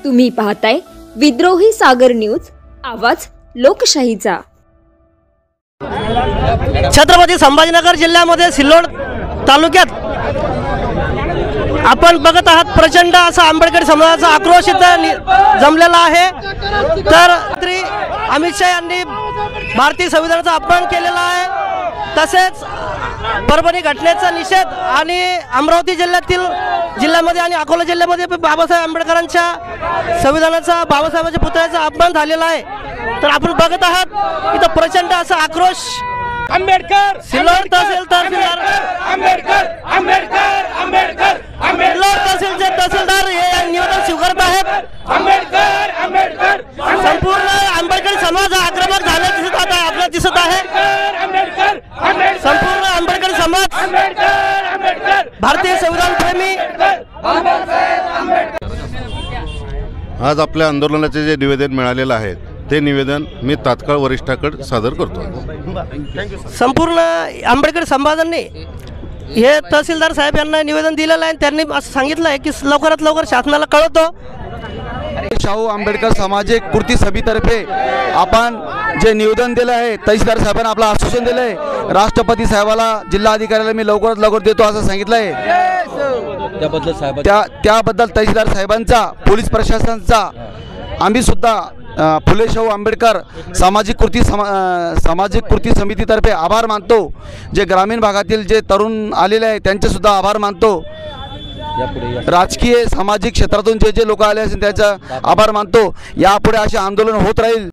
तुम्ही पाहताय विद्रोही सागर न्यूज, आवाज लोकशाहीचा। छत्रपती संभाजीनगर जिल्ह्यामध्ये सिल्लोड तालुक्यात आपण बघत आहात प्रचंड असा आंबेडकर समाजाचा आक्रोश इथं जमलेला आहे। तर अमित शाह यांनी भारतीय संविधानाचा अपमान केलेला आहे, तसेच परभणी घटनेचा निषेध आणि अमरावती जिल्ह्यामध्ये आणि अकोला जिल्ह्यामध्ये बाबासाहेब आंबेडकरांच्या संविधानाचा बाबासाहेबांच्या पुतळ्याचा अपमान झालेला आहे। तर आपण बघत आहात इथं प्रचंड असा आक्रोश आंबेडकर सिल्लोड तहसीलदार तहसीलदार हे निवेदन स्वीकारत आहेत। संपूर्ण आंबेडकरी समाज आक्रमक झाल्याचे आपल्याला दिसत आहे। संपूर्ण आंबेडकरी समाज भारतीय संविधान प्रेमी आज आपल्या आंदोलनाचे जे निवेदन मिळालेलं आहे ते निवेदन मी तात्काळ वरिष्ठाकडे सादर करतो। संपूर्ण आंबेडकरी समाजाने हे तहसीलदार साहेब यांना निवेदन दिलेलं आहे। त्यांनी असं सांगितलं आहे की लवकरात लवकर शासनाला कळवतो। शाहू आंबेडकर सामाजिक कृती समितीतर्फे आपण जे निवेदन दिलं आहे, तहसीलदार साहेबांना आपलं आश्वासन दिलं आहे, राष्ट्रपती साहेबाला जिल्हाधिकाऱ्याला मी लवकरात लवकर देतो असं सांगितलं आहे। त्याबद्दल तहसीलदार साहेबांचा, पोलीस प्रशासनाचा आम्ही सुद्धा फुले शाहू आंबेडकर सामाजिक कृती समितीतर्फे आभार मानतो। जे ग्रामीण भागातील जे तरुण आलेले आहेत त्यांचे सुद्धा आभार मानतो। राजकीय सामाजिक क्षेत्रातून जे लोक आले असेल त्याचा आभार मानतो। यापुढे असे आंदोलन होत राहील।